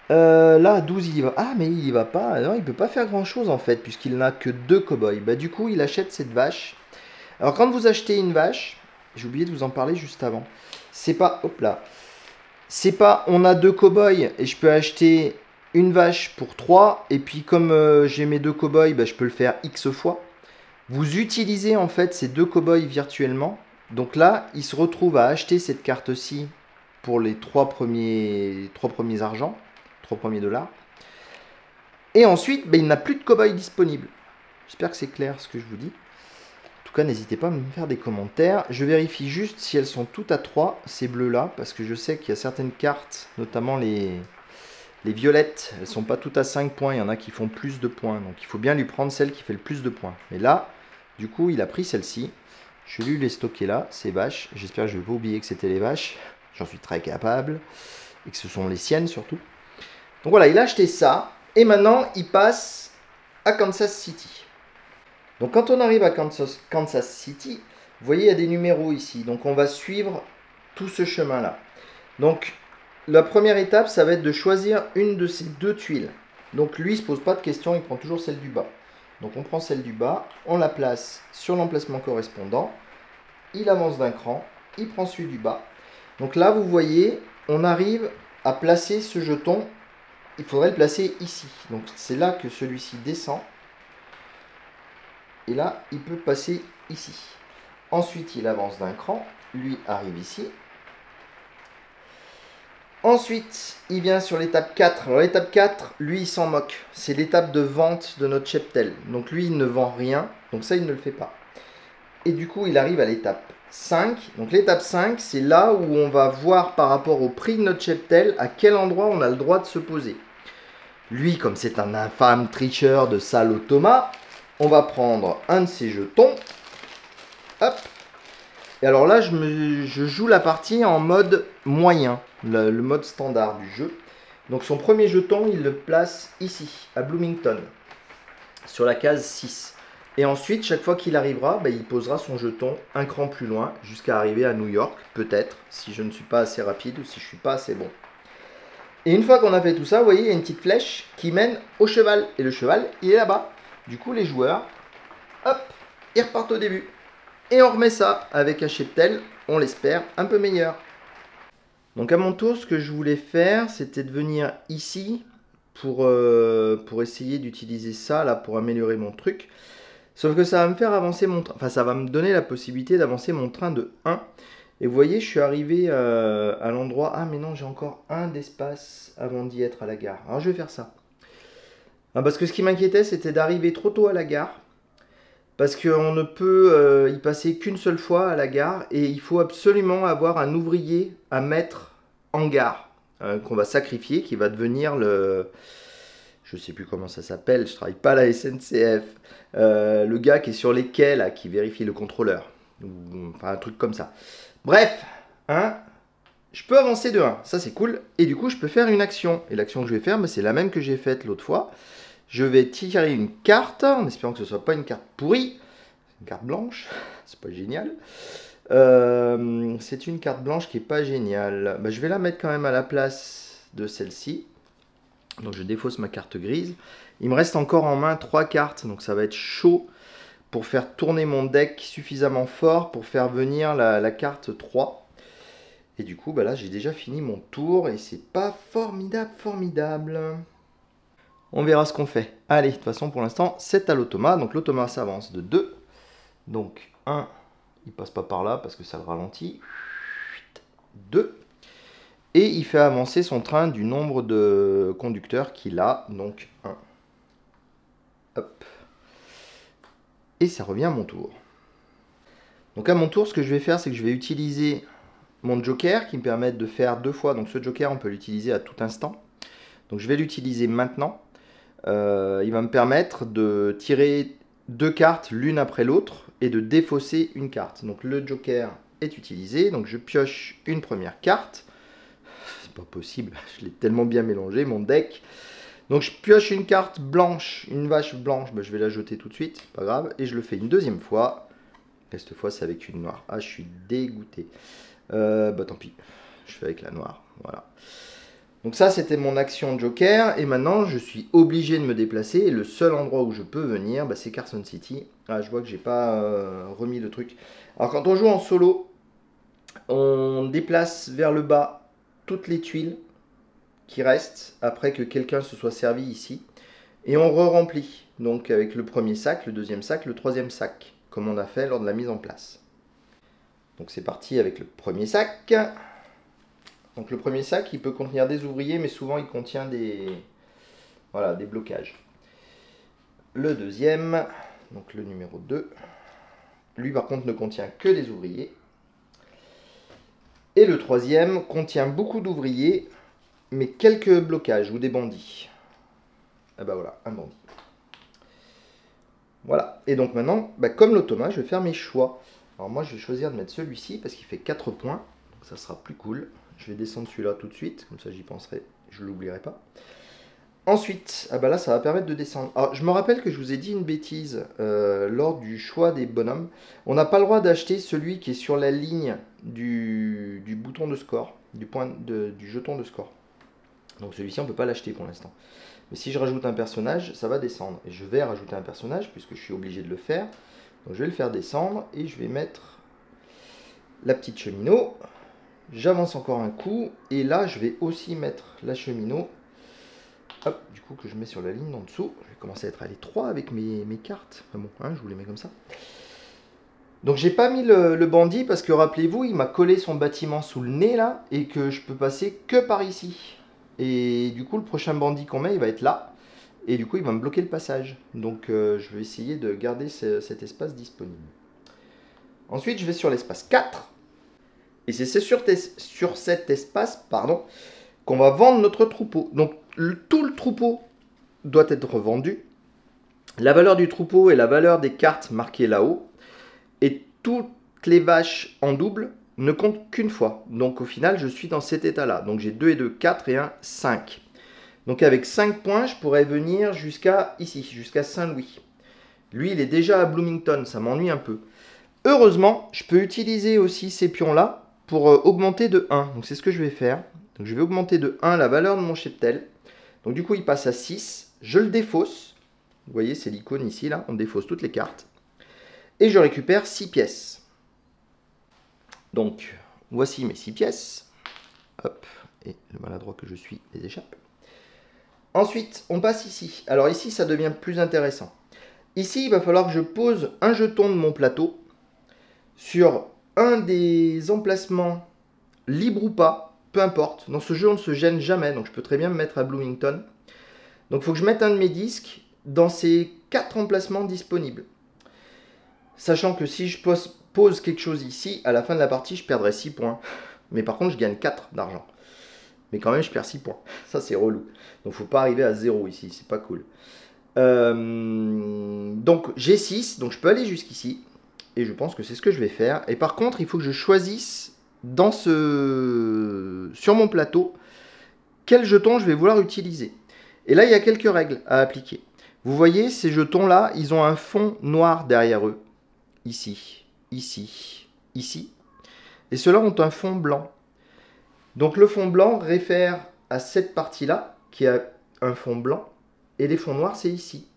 Là, 12, il y va. Ah, mais il y va pas. Non, il peut pas faire grand chose en fait, puisqu'il n'a que 2 cow-boys. Bah, du coup, il achète cette vache. Alors, quand vous achetez une vache, j'ai oublié de vous en parler juste avant. C'est pas. Hop là. C'est pas. On a 2 cow-boys et je peux acheter une vache pour 3. Et puis, comme j'ai mes 2 cow-boys, bah, je peux le faire X fois. Vous utilisez en fait ces 2 cow-boys virtuellement. Donc là, il se retrouve à acheter cette carte-ci pour les 3 premiers argents, 3 premiers $. Et ensuite, il n'a plus de cow-boys disponibles. J'espère que c'est clair ce que je vous dis. En tout cas, n'hésitez pas à me faire des commentaires. Je vérifie juste si elles sont toutes à 3, ces bleus-là, parce que je sais qu'il y a certaines cartes, notamment les violettes, elles ne sont pas toutes à 5 points. Il y en a qui font plus de points. Donc il faut bien lui prendre celle qui fait le plus de points. Mais là, du coup, il a pris celle-ci. Je lui les stocker là, ces vaches. J'espère que je ne vais pas oublier que c'était les vaches. J'en suis très capable. Et que ce sont les siennes surtout. Donc voilà, il a acheté ça. Et maintenant, il passe à Kansas City. Donc quand on arrive à Kansas City, vous voyez, il y a des numéros ici. Donc on va suivre tout ce chemin-là. Donc la première étape, ça va être de choisir une de ces deux tuiles. Donc lui, il ne se pose pas de questions, il prend toujours celle du bas. Donc on prend celle du bas, on la place sur l'emplacement correspondant. Il avance d'un cran, il prend celui du bas. Donc là, vous voyez, on arrive à placer ce jeton. Il faudrait le placer ici. Donc c'est là que celui-ci descend. Et là, il peut passer ici. Ensuite, il avance d'un cran. Lui arrive ici. Ensuite, il vient sur l'étape 4. Alors l'étape 4, lui, il s'en moque. C'est l'étape de vente de notre cheptel. Donc lui, il ne vend rien. Donc ça, il ne le fait pas. Et du coup, il arrive à l'étape 5. Donc l'étape 5, c'est là où on va voir par rapport au prix de notre cheptel à quel endroit on a le droit de se poser. Lui, comme c'est un infâme tricheur de sale automat, on va prendre un de ses jetons. Hop. Et alors là, je joue la partie en mode moyen, le mode standard du jeu. Donc son premier jeton, il le place ici, à Bloomington, sur la case 6. Et ensuite, chaque fois qu'il arrivera, il posera son jeton un cran plus loin, jusqu'à arriver à New York, peut-être, si je ne suis pas assez rapide ou si je ne suis pas assez bon. Et une fois qu'on a fait tout ça, vous voyez, il y a une petite flèche qui mène au cheval. Et le cheval, il est là-bas. Du coup, les joueurs, hop, ils repartent au début. Et on remet ça avec un cheptel, on l'espère, un peu meilleur. Donc à mon tour, ce que je voulais faire, c'était de venir ici pour essayer d'utiliser ça là pour améliorer mon truc. Sauf que ça va me faire avancer mon train. Enfin, ça va me donner la possibilité d'avancer mon train de 1. Et vous voyez, je suis arrivé à l'endroit... Ah, mais non, j'ai encore un d'espace avant d'y être à la gare. Alors, je vais faire ça. Parce que ce qui m'inquiétait, c'était d'arriver trop tôt à la gare. Parce qu'on ne peut y passer qu'une seule fois à la gare. Et il faut absolument avoir un ouvrier à mettre en gare. Qu'on va sacrifier, qui va devenir le... Je ne sais plus comment ça s'appelle, je ne travaille pas à la SNCF. Le gars qui est sur les quais, là, qui vérifie le contrôleur. Enfin, un truc comme ça. Bref, hein, je peux avancer de 1, ça c'est cool. Et du coup, je peux faire une action. Et l'action que je vais faire, c'est la même que j'ai faite l'autre fois. Je vais tirer une carte, en espérant que ce ne soit pas une carte pourrie. Une carte blanche, c'est pas génial. C'est une carte blanche qui n'est pas géniale. Je vais la mettre quand même à la place de celle-ci. Donc je défausse ma carte grise. Il me reste encore en main 3 cartes, donc ça va être chaud pour faire tourner mon deck suffisamment fort pour faire venir la carte 3. Et du coup, là, j'ai déjà fini mon tour et c'est pas formidable. On verra ce qu'on fait. Allez, de toute façon, pour l'instant, c'est à l'automat. Donc l'automat s'avance de 2. Donc 1, il passe pas par là parce que ça le ralentit. 2. Et il fait avancer son train du nombre de conducteurs qu'il a, donc 1. Hop. Et ça revient à mon tour. Donc à mon tour, ce que je vais faire, c'est que je vais utiliser mon joker qui me permet de faire 2 fois. Donc ce joker, on peut l'utiliser à tout instant. Donc je vais l'utiliser maintenant. Il va me permettre de tirer 2 cartes l'une après l'autre et de défausser une carte. Donc le joker est utilisé. Donc je pioche une première carte. C'est pas possible, je l'ai tellement bien mélangé, mon deck. Donc je pioche une carte blanche, une vache blanche, je vais la jeter tout de suite, pas grave. Et je le fais une deuxième fois. Et cette fois, c'est avec une noire. Ah, je suis dégoûté. Tant pis, je fais avec la noire, voilà. Donc ça, c'était mon action joker. Et maintenant, je suis obligé de me déplacer. Et le seul endroit où je peux venir, c'est Carson City. Ah, je vois que j'ai pas remis le truc. Alors quand on joue en solo, on déplace vers le bas toutes les tuiles qui restent après que quelqu'un se soit servi ici. Et on re-remplit. Donc avec le premier sac, le deuxième sac, le troisième sac. Comme on a fait lors de la mise en place. Donc c'est parti avec le premier sac. Donc le premier sac, il peut contenir des ouvriers, mais souvent il contient des blocages. Le deuxième, donc le numéro 2. Lui par contre ne contient que des ouvriers. Et le troisième contient beaucoup d'ouvriers, mais quelques blocages ou des bandits. Et voilà, un bandit. Voilà, et donc maintenant, comme l'automat, je vais faire mes choix. Alors moi, je vais choisir de mettre celui-ci parce qu'il fait 4 points, donc ça sera plus cool. Je vais descendre celui-là tout de suite, comme ça j'y penserai, je ne l'oublierai pas. Ensuite, là, ça va permettre de descendre. Alors, je me rappelle que je vous ai dit une bêtise lors du choix des bonhommes. On n'a pas le droit d'acheter celui qui est sur la ligne du bouton de score. du jeton de score. Donc celui-ci, on ne peut pas l'acheter pour l'instant. Mais si je rajoute un personnage, ça va descendre. Et je vais rajouter un personnage, puisque je suis obligé de le faire. Donc je vais le faire descendre, et je vais mettre la petite cheminot. J'avance encore un coup, et là, je vais aussi mettre la cheminot. Hop, du coup, que je mets sur la ligne en dessous. Je vais commencer à être à l'étroit avec mes cartes. Enfin bon, hein, je vous les mets comme ça. Donc j'ai pas mis le bandit parce que rappelez-vous, il m'a collé son bâtiment sous le nez là et que je peux passer que par ici. Et du coup le prochain bandit qu'on met il va être là et du coup il va me bloquer le passage. Donc je vais essayer de garder cet espace disponible. Ensuite je vais sur l'espace 4 et c'est sur cet espace qu'on va vendre notre troupeau. Donc tout le troupeau doit être vendu. La valeur du troupeau et la valeur des cartes marquées là-haut. Et toutes les vaches en double ne comptent qu'une fois. Donc au final, je suis dans cet état-là. Donc j'ai 2 et 2, 4 et 1, 5. Donc avec 5 points, je pourrais venir jusqu'à ici, jusqu'à Saint-Louis. Lui, il est déjà à Bloomington, ça m'ennuie un peu. Heureusement, je peux utiliser aussi ces pions-là pour augmenter de 1. Donc c'est ce que je vais faire. Donc je vais augmenter de 1 la valeur de mon cheptel. Donc du coup, il passe à 6. Je le défausse. Vous voyez, c'est l'icône ici, là. On défausse toutes les cartes. Et je récupère 6 pièces. Donc, voici mes 6 pièces. Hop, et le maladroit que je suis les échappe. Ensuite, on passe ici. Alors ici, ça devient plus intéressant. Ici, il va falloir que je pose un jeton de mon plateau sur un des emplacements libres ou pas, peu importe. Dans ce jeu, on ne se gêne jamais, donc je peux très bien me mettre à Bloomington. Donc, il faut que je mette un de mes disques dans ces 4 emplacements disponibles. Sachant que si je pose quelque chose ici, à la fin de la partie, je perdrai 6 points. Mais par contre, je gagne 4 d'argent. Mais quand même, je perds 6 points. Ça, c'est relou. Donc, faut pas arriver à 0 ici. C'est pas cool. Donc, j'ai 6. Donc, je peux aller jusqu'ici. Et je pense que c'est ce que je vais faire. Et par contre, il faut que je choisisse sur mon plateau quel jeton je vais vouloir utiliser. Et là, il y a quelques règles à appliquer. Vous voyez, ces jetons-là, ils ont un fond noir derrière eux. Ici, ici, ici. Et ceux-là ont un fond blanc. Donc le fond blanc réfère à cette partie-là, qui a un fond blanc. Et les fonds noirs, c'est ici.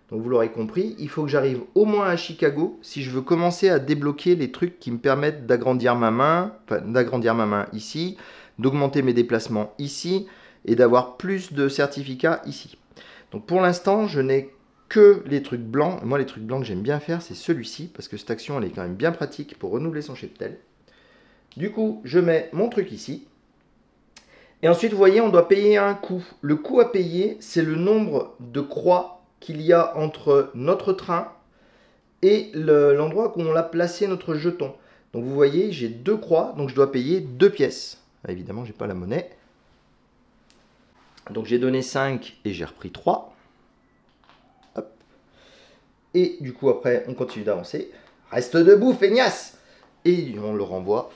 Donc vous l'aurez compris, il faut que j'arrive au moins à Chicago si je veux commencer à débloquer les trucs qui me permettent d'agrandir ma main, ici, d'augmenter mes déplacements ici, et d'avoir plus de certificats ici. Donc pour l'instant, je n'ai que les trucs blancs. Moi, les trucs blancs que j'aime bien faire, c'est celui-ci, parce que cette action, elle est quand même bien pratique pour renouveler son cheptel. Du coup, je mets mon truc ici. Et ensuite, vous voyez, on doit payer un coût. Le coût à payer, c'est le nombre de croix qu'il y a entre notre train et l'endroit où on a placé notre jeton. Donc vous voyez, j'ai 2 croix, donc je dois payer 2 pièces. Évidemment, je n'ai pas la monnaie. Donc j'ai donné 5 et j'ai repris 3. Hop. Et du coup, après, on continue d'avancer. Reste debout, feignasse! Et on le renvoie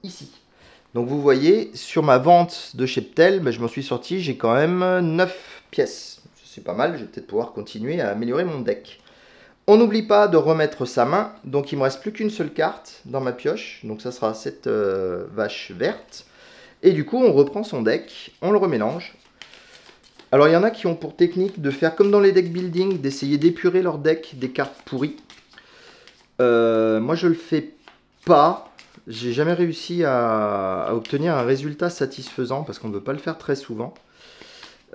ici. Donc vous voyez, sur ma vente de cheptel, je m'en suis sorti, j'ai quand même 9 pièces. C'est pas mal, je vais peut-être pouvoir continuer à améliorer mon deck. On n'oublie pas de remettre sa main, donc il ne me reste plus qu'une seule carte dans ma pioche. Donc ça sera cette vache verte. Et du coup, on reprend son deck, on le remélange. Alors il y en a qui ont pour technique de faire comme dans les deck building, d'essayer d'épurer leur deck des cartes pourries. Moi je le fais pas. J'ai jamais réussi à obtenir un résultat satisfaisant parce qu'on ne veut pas le faire très souvent.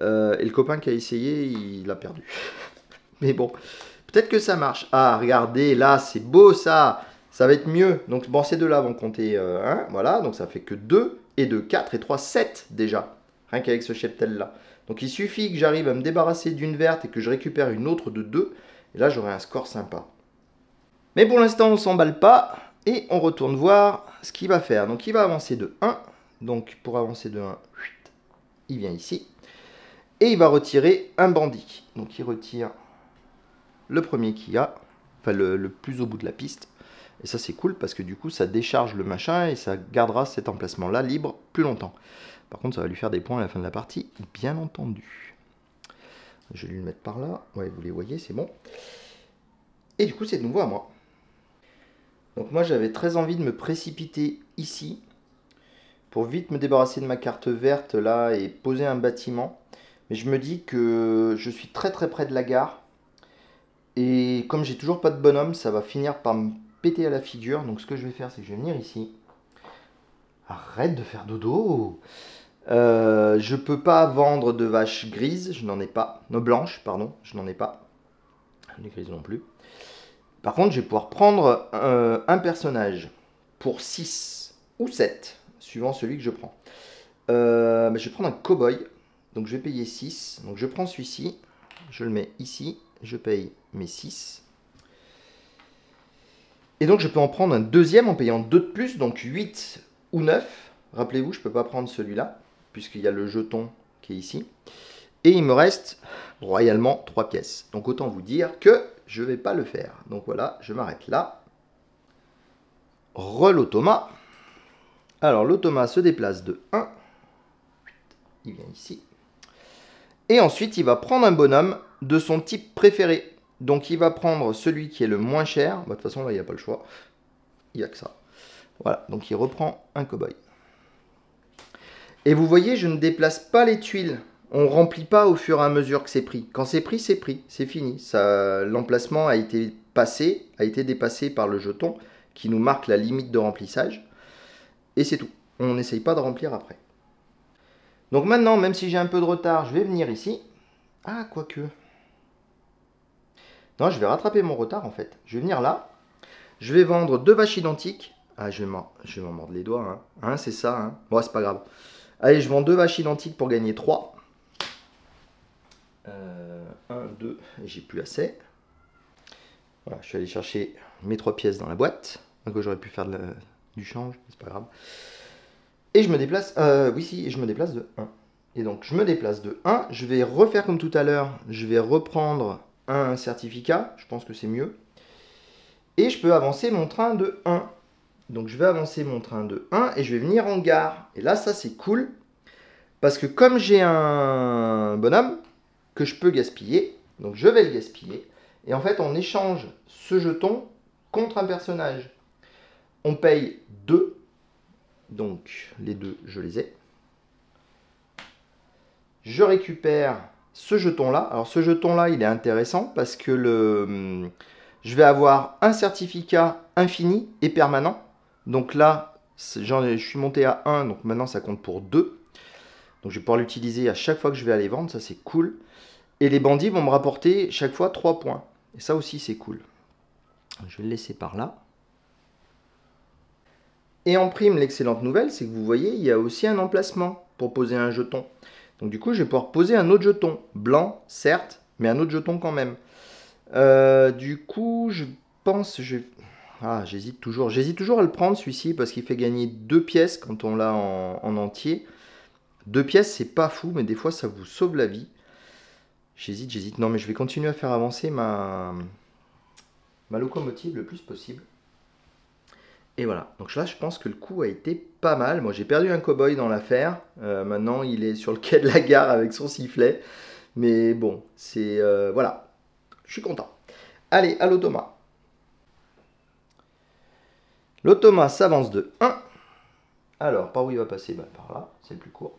Et le copain qui a essayé, il a perdu. Mais bon, peut-être que ça marche. Ah, regardez, là, c'est beau ça. Ça va être mieux. Donc bon, ces deux-là vont compter 1. Voilà, donc ça fait que 2 et 2, 4 et 3, 7 déjà. Rien qu'avec ce cheptel-là. Donc il suffit que j'arrive à me débarrasser d'une verte et que je récupère une autre de 2. Et là, j'aurai un score sympa. Mais pour l'instant, on ne s'emballe pas. Et on retourne voir ce qu'il va faire. Donc il va avancer de 1. Donc pour avancer de 1, il vient ici. Et il va retirer un bandit. Donc il retire le premier qu'il y a. Enfin le plus au bout de la piste. Et ça c'est cool parce que du coup ça décharge le machin et ça gardera cet emplacement là libre plus longtemps. Par contre ça va lui faire des points à la fin de la partie, bien entendu. Je vais lui le mettre par là. Ouais, vous les voyez, c'est bon. Et du coup c'est de nouveau à moi. Donc moi j'avais très envie de me précipiter ici. pour vite me débarrasser de ma carte verte là et poser un bâtiment. Mais je me dis que je suis très très près de la gare. Et comme j'ai toujours pas de bonhomme, ça va finir par me péter à la figure. Donc ce que je vais faire, c'est que je vais venir ici. Arrête de faire dodo. Je peux pas vendre de vaches grises, je n'en ai pas. No, blanches, pardon, je n'en ai pas. Les grises non plus. Par contre, je vais pouvoir prendre un personnage pour 6 ou 7, suivant celui que je prends. Je vais prendre un cow-boy. Donc je vais payer 6. Donc je prends celui-ci, je le mets ici, je paye mes 6. Et donc je peux en prendre un deuxième en payant 2 de plus, donc 8 ou 9. Rappelez-vous, je ne peux pas prendre celui-là, puisqu'il y a le jeton qui est ici. Et il me reste royalement 3 pièces. Donc autant vous dire que je ne vais pas le faire. Donc voilà, je m'arrête là. L'automa. Alors l'automa se déplace de 1. Il vient ici. Et ensuite, il va prendre un bonhomme de son type préféré. Donc, il va prendre celui qui est le moins cher. Bah, de toute façon, là, il n'y a pas le choix. Il n'y a que ça. Voilà, donc il reprend un cow-boy. Et vous voyez, je ne déplace pas les tuiles. On ne remplit pas au fur et à mesure que c'est pris. Quand c'est pris, c'est fini. L'emplacement a été dépassé par le jeton qui nous marque la limite de remplissage. Et c'est tout. On n'essaye pas de remplir après. Donc maintenant, même si j'ai un peu de retard, je vais venir ici. Ah, quoique. Non, je vais rattraper mon retard en fait. Je vais venir là. Je vais vendre 2 vaches identiques. Ah, je vais m'en mordre les doigts. Hein, c'est ça. Hein. Bon, c'est pas grave. Allez, je vends 2 vaches identiques pour gagner 3. 1, 2, et j'ai plus assez. Voilà, je suis allé chercher mes 3 pièces dans la boîte. Donc j'aurais pu faire du change, c'est pas grave. Et je me déplace, je me déplace de 1. Et donc, je me déplace de 1. Je vais refaire comme tout à l'heure. Je vais reprendre un certificat. Je pense que c'est mieux. Et je peux avancer mon train de 1. Donc, je vais avancer mon train de 1 et je vais venir en gare. Et là, ça, c'est cool. Parce que comme j'ai un bonhomme que je peux gaspiller, donc je vais le gaspiller. Et en fait, on échange ce jeton contre un personnage. On paye 2. Donc, les 2, je les ai. Je récupère ce jeton-là. Alors, ce jeton-là, il est intéressant parce que je vais avoir un certificat infini et permanent. Donc là, je suis monté à 1, donc maintenant, ça compte pour 2. Donc, je vais pouvoir l'utiliser à chaque fois que je vais aller vendre. Ça, c'est cool. Et les bandits vont me rapporter chaque fois 3 points. Et ça aussi, c'est cool. Je vais le laisser par là. Et en prime, l'excellente nouvelle, c'est que vous voyez, il y a aussi un emplacement pour poser un jeton. Donc du coup, je vais pouvoir poser un autre jeton. Blanc, certes, mais un autre jeton quand même. Du coup, je pense... j'hésite toujours. J'hésite toujours à le prendre, celui-ci, parce qu'il fait gagner 2 pièces quand on l'a en entier. 2 pièces, c'est pas fou, mais des fois, ça vous sauve la vie. J'hésite. Non, mais je vais continuer à faire avancer ma locomotive le plus possible. Et voilà, donc là je pense que le coup a été pas mal. Moi j'ai perdu un cow-boy dans l'affaire. Maintenant il est sur le quai de la gare avec son sifflet. Mais bon, c'est... voilà, je suis content. Allez, à l'automa. L'automa s'avance de 1. Alors, par où il va passer? Par là, c'est le plus court.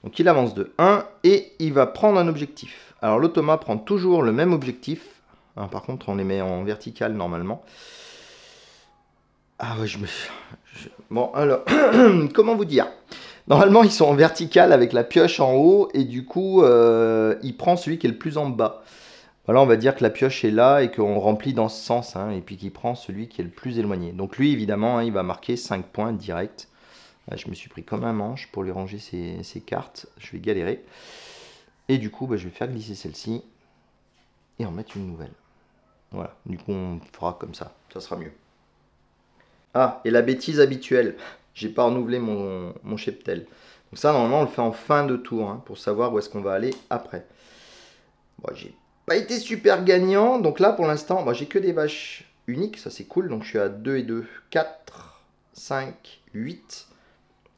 Donc il avance de 1 et il va prendre un objectif. Alors l'automa prend toujours le même objectif. Hein, par contre, on les met en vertical normalement. Ah ouais, bon, alors, comment vous dire? Normalement, ils sont en vertical avec la pioche en haut et du coup, il prend celui qui est le plus en bas. Voilà, on va dire que la pioche est là et qu'on remplit dans ce sens, hein, et puis qu'il prend celui qui est le plus éloigné. Donc lui, évidemment, hein, il va marquer 5 points direct. Là, je me suis pris comme un manche pour lui ranger ses cartes. Je vais galérer. Et du coup, je vais faire glisser celle-ci et en mettre une nouvelle. Voilà, du coup, on fera comme ça. Ça sera mieux. Ah, et la bêtise habituelle, j'ai pas renouvelé mon cheptel. Donc ça, normalement, on le fait en fin de tour, hein, pour savoir où est-ce qu'on va aller après. Bon, j'ai pas été super gagnant, donc là, pour l'instant, j'ai que des vaches uniques, ça c'est cool. Donc je suis à 2 et 2, 4, 5, 8.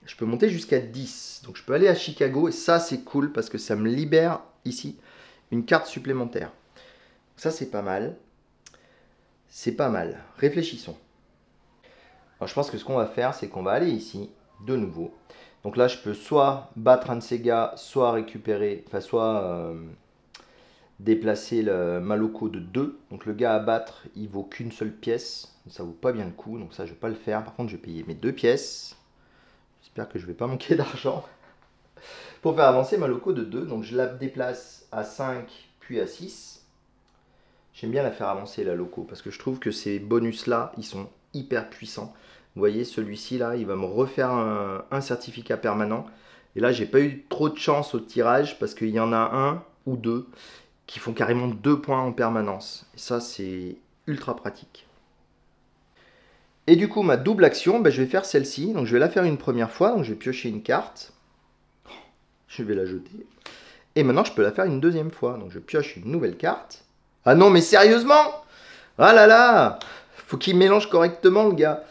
Je peux monter jusqu'à 10. Donc je peux aller à Chicago, et ça c'est cool, parce que ça me libère, ici, une carte supplémentaire. Ça c'est pas mal. C'est pas mal. Réfléchissons. Alors, je pense que ce qu'on va faire, c'est qu'on va aller ici, de nouveau. Donc là, je peux soit battre un de ces gars, soit récupérer, enfin soit déplacer ma loco de 2. Donc le gars à battre, il vaut qu'une seule pièce. Ça vaut pas bien le coup, donc ça je vais pas le faire. Par contre, je vais payer mes 2 pièces. J'espère que je vais pas manquer d'argent. Pour faire avancer ma loco de 2. Donc je la déplace à 5 puis à 6. J'aime bien la faire avancer la loco parce que je trouve que ces bonus là, ils sont hyper puissants. Vous voyez, celui-ci là, il va me refaire un certificat permanent. Et là, j'ai pas eu trop de chance au tirage parce qu'il y en a un ou deux qui font carrément 2 points en permanence. Et ça, c'est ultra pratique. Et du coup, ma double action, ben, je vais faire celle-ci. Donc, je vais la faire une première fois. Donc, je vais piocher une carte. Je vais la jeter. Et maintenant, je peux la faire une deuxième fois. Donc, je pioche une nouvelle carte. Ah non, mais sérieusement? Ah là là! Faut qu'il mélange correctement, le gars.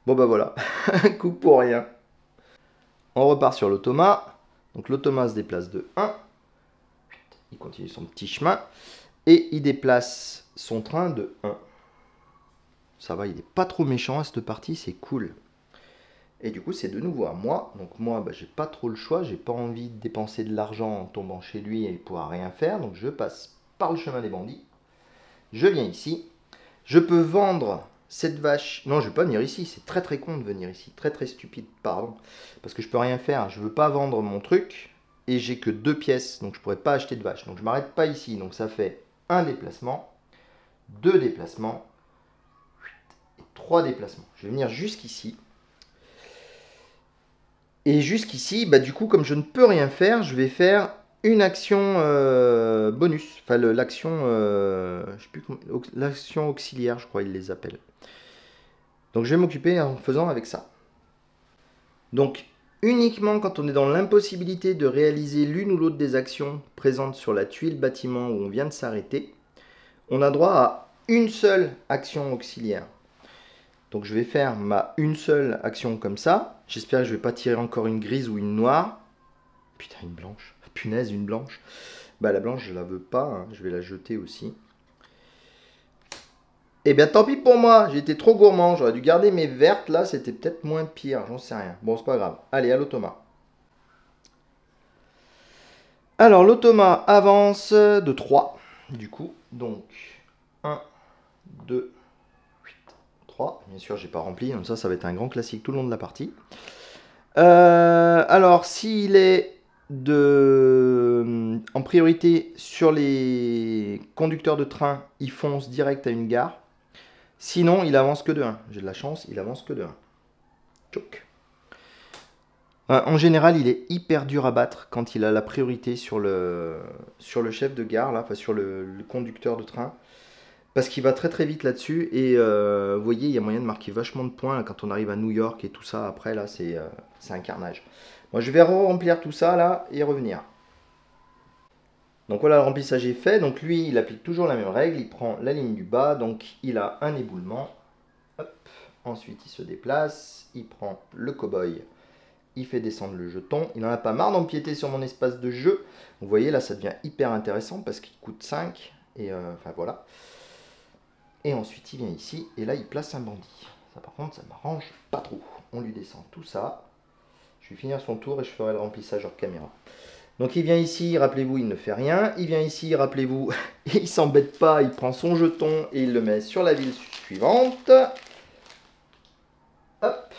Bon, bah voilà. Un coup pour rien. On repart sur l'automa. Donc, l'automa se déplace de 1. Il continue son petit chemin. Et il déplace son train de 1. Ça va, il n'est pas trop méchant à cette partie, c'est cool. Et du coup, c'est de nouveau à moi. Donc moi, bah, j'ai pas trop le choix. J'ai pas envie de dépenser de l'argent en tombant chez lui et il pourra rien faire. Donc je passe par le chemin des bandits. Je viens ici. Je peux vendre cette vache. Non, je ne vais pas venir ici. C'est très très con de venir ici. Très très stupide, pardon. Parce que je peux rien faire. Je veux pas vendre mon truc. Et j'ai que 2 pièces. Donc je pourrais pas acheter de vache. Donc je m'arrête pas ici. Donc ça fait un déplacement. 2 déplacements. 3 déplacements. Je vais venir jusqu'ici. Et jusqu'ici, bah, du coup, comme je ne peux rien faire, je vais faire une action bonus. Enfin, l'action l'action auxiliaire, je crois ils les appellent. Donc, je vais m'occuper en faisant avec ça. Donc, uniquement quand on est dans l'impossibilité de réaliser l'une ou l'autre des actions présentes sur la tuile bâtiment où on vient de s'arrêter, on a droit à une seule action auxiliaire. Donc je vais faire ma une seule action comme ça. J'espère que je ne vais pas tirer encore une grise ou une noire. Putain, une blanche. Punaise, une blanche. Bah la blanche, je la veux pas. Hein. Je vais la jeter aussi. Eh bien, tant pis pour moi. J'ai été trop gourmand. J'aurais dû garder mes vertes. Là, c'était peut-être moins pire. J'en sais rien. Bon, c'est pas grave. Allez, à l'automa. Alors, l'automa avance de 3. Du coup, donc 1, 2, 3. Bien sûr, j'ai pas rempli, donc ça va être un grand classique tout le long de la partie. Alors, s'il est en priorité sur les conducteurs de train, il fonce direct à une gare. Sinon, il avance que de 1. J'ai de la chance, il avance que de 1. Tchouk. En général, il est hyper dur à battre quand il a la priorité sur le chef de gare, là, enfin sur le conducteur de train. Parce qu'il va très très vite là-dessus et vous voyez il y a moyen de marquer vachement de points là, quand on arrive à New York et tout ça après là c'est un carnage. Moi je vais remplir tout ça là et revenir. Donc voilà le remplissage est fait, donc lui il applique toujours la même règle, il prend la ligne du bas, donc il a un éboulement. Hop. Ensuite il se déplace, il prend le cow-boy, il fait descendre le jeton, il n'en a pas marre d'empiéter sur mon espace de jeu. Vous voyez là ça devient hyper intéressant parce qu'il coûte 5 et enfin voilà. Et ensuite, il vient ici, et là, il place un bandit. Ça, par contre, ça ne m'arrange pas trop. On lui descend tout ça. Je vais finir son tour et je ferai le remplissage hors caméra. Donc, il vient ici, rappelez-vous, il ne fait rien. Il vient ici, rappelez-vous, il s'embête pas, il prend son jeton et il le met sur la ville suivante. Hop.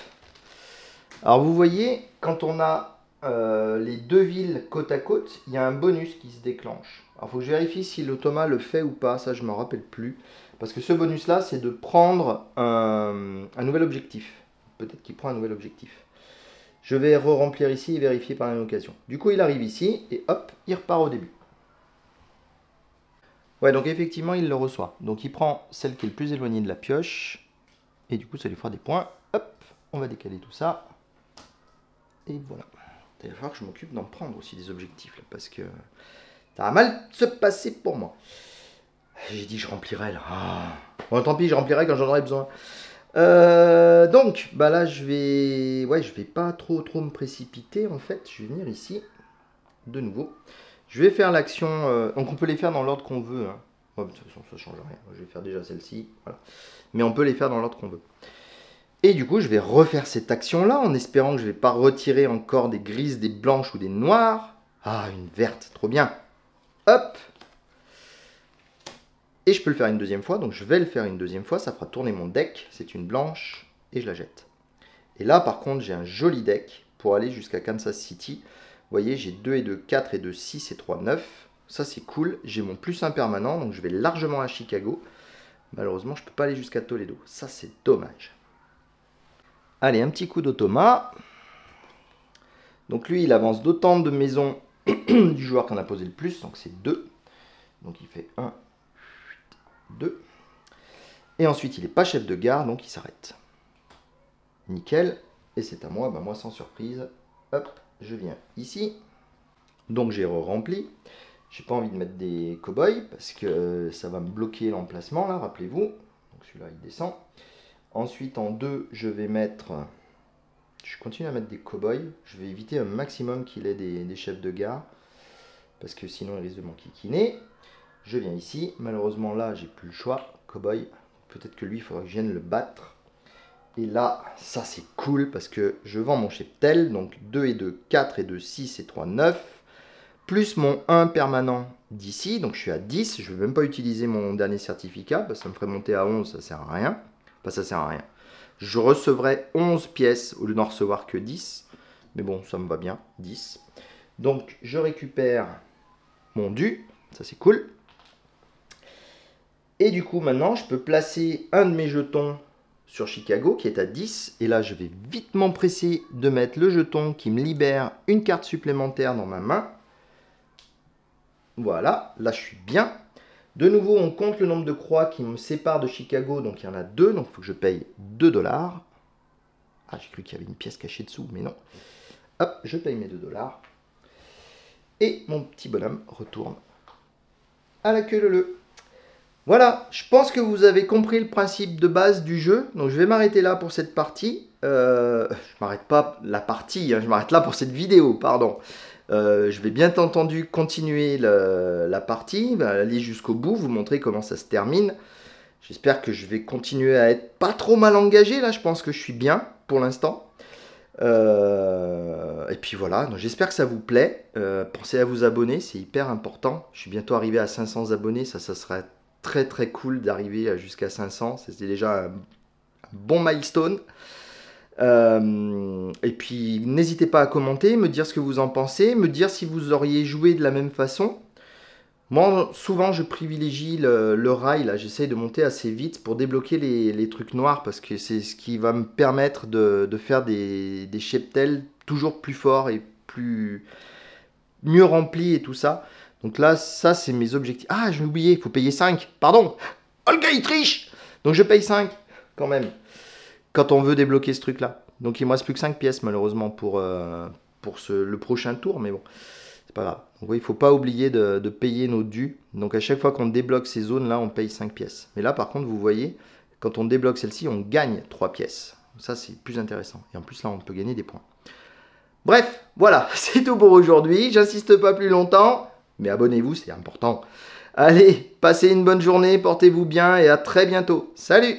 Alors, vous voyez, quand on a les 2 villes côte à côte, il y a un bonus qui se déclenche. Alors, il faut que je vérifie si l'automa le fait ou pas. Ça, je ne m'en rappelle plus. Parce que ce bonus-là, c'est de prendre un nouvel objectif. Peut-être qu'il prend un nouvel objectif. Je vais re-remplir ici et vérifier par la même occasion. Du coup, il arrive ici et hop, il repart au début. Ouais, donc effectivement, il le reçoit. Donc il prend celle qui est le plus éloignée de la pioche. Et du coup, ça lui fera des points. Hop, on va décaler tout ça. Et voilà. Il va falloir que je m'occupe d'en prendre aussi des objectifs. Là, parce que ça va mal se passer pour moi. J'ai dit je remplirai là. Oh. Bon, tant pis, je remplirai quand j'en aurai besoin. Donc, bah là, je vais pas trop me précipiter en fait. Je vais venir ici, de nouveau. Je vais faire l'action. Donc, on peut les faire dans l'ordre qu'on veut. Hein. Oh, de toute façon, ça change rien. Je vais faire déjà celle-ci. Voilà. Mais on peut les faire dans l'ordre qu'on veut. Et du coup, je vais refaire cette action-là en espérant que je ne vais pas retirer encore des grises, des blanches ou des noires. Ah, une verte, trop bien. Hop. Et je peux le faire une deuxième fois, donc je vais le faire une deuxième fois. Ça fera tourner mon deck. C'est une blanche et je la jette. Et là, par contre, j'ai un joli deck pour aller jusqu'à Kansas City. Vous voyez, j'ai 2 et 2, 4 et 2, 6 et 3, 9. Ça, c'est cool. J'ai mon +1 permanent, donc je vais largement à Chicago. Malheureusement, je ne peux pas aller jusqu'à Toledo. Ça, c'est dommage. Allez, un petit coup d'automat. Donc lui, il avance d'autant de maisons du joueur qu'on a posé le plus. Donc c'est 2. Donc il fait 1, 2. Et ensuite, il n'est pas chef de gare, donc il s'arrête. Nickel. Et c'est à moi. Ben moi, sans surprise, hop, je viens ici. Donc j'ai rempli. J'ai pas envie de mettre des cow-boys parce que ça va me bloquer l'emplacement là, rappelez-vous. Donc celui-là, il descend. Ensuite, en 2, je vais mettre... Je continue à mettre des cow-boys. Je vais éviter un maximum qu'il ait des chefs de gare. Parce que sinon, il risque de m'enquiquiner. Je viens ici. Malheureusement, là, j'ai plus le choix. Cow-boy. Peut-être que lui, il faudra que je vienne le battre. Et là, ça, c'est cool. Parce que je vends mon cheptel. Donc, 2 et 2, 4 et 2, 6 et 3, 9. Plus mon 1 permanent d'ici. Donc, je suis à 10. Je ne vais même pas utiliser mon dernier certificat. Parce que ça me ferait monter à 11. Ça ne sert à rien. Enfin, ça sert à rien. Je recevrai 11 pièces au lieu d'en recevoir que 10. Mais bon, ça me va bien, 10. Donc, je récupère mon dû. Ça, c'est cool. Et du coup, maintenant, je peux placer un de mes jetons sur Chicago, qui est à 10. Et là, je vais vite m'empresser de mettre le jeton qui me libère une carte supplémentaire dans ma main. Voilà, là, je suis bien. De nouveau, on compte le nombre de croix qui me séparent de Chicago. Donc, il y en a 2. Donc, il faut que je paye 2 $. Ah, j'ai cru qu'il y avait une pièce cachée dessous, mais non. Hop, je paye mes 2 $. Et mon petit bonhomme retourne à la queue leu. Voilà, je pense que vous avez compris le principe de base du jeu. Donc, je vais m'arrêter là pour cette partie. Je m'arrête pas la partie, hein, je m'arrête là pour cette vidéo, pardon. Je vais bien entendu continuer la partie, aller jusqu'au bout, vous montrer comment ça se termine. J'espère que je vais continuer à être pas trop mal engagé, là je pense que je suis bien pour l'instant. Et puis voilà, j'espère que ça vous plaît. Pensez à vous abonner, c'est hyper important. Je suis bientôt arrivé à 500 abonnés, ça serait très très cool d'arriver jusqu'à 500. C'était déjà un bon milestone. Et puis n'hésitez pas à commenter, me dire ce que vous en pensez, me dire si vous auriez joué de la même façon. Moi souvent je privilégie le rail, là j'essaye de monter assez vite pour débloquer les trucs noirs parce que c'est ce qui va me permettre de faire des cheptels toujours plus forts et mieux remplis et tout ça. Donc là ça c'est mes objectifs. Ah j'ai oublié, il faut payer 5, pardon. Oh le gars il triche. Donc je paye 5 quand même. Quand on veut débloquer ce truc là. Donc il me reste plus que 5 pièces malheureusement pour le prochain tour, mais bon, c'est pas grave. Donc oui, il ne faut pas oublier de payer nos dus. Donc à chaque fois qu'on débloque ces zones là, on paye 5 pièces. Mais là par contre, vous voyez, quand on débloque celle-ci, on gagne 3 pièces. Ça c'est plus intéressant. Et en plus là, on peut gagner des points. Bref, voilà, c'est tout pour aujourd'hui. J'insiste pas plus longtemps, mais abonnez-vous, c'est important. Allez, passez une bonne journée, portez-vous bien et à très bientôt. Salut!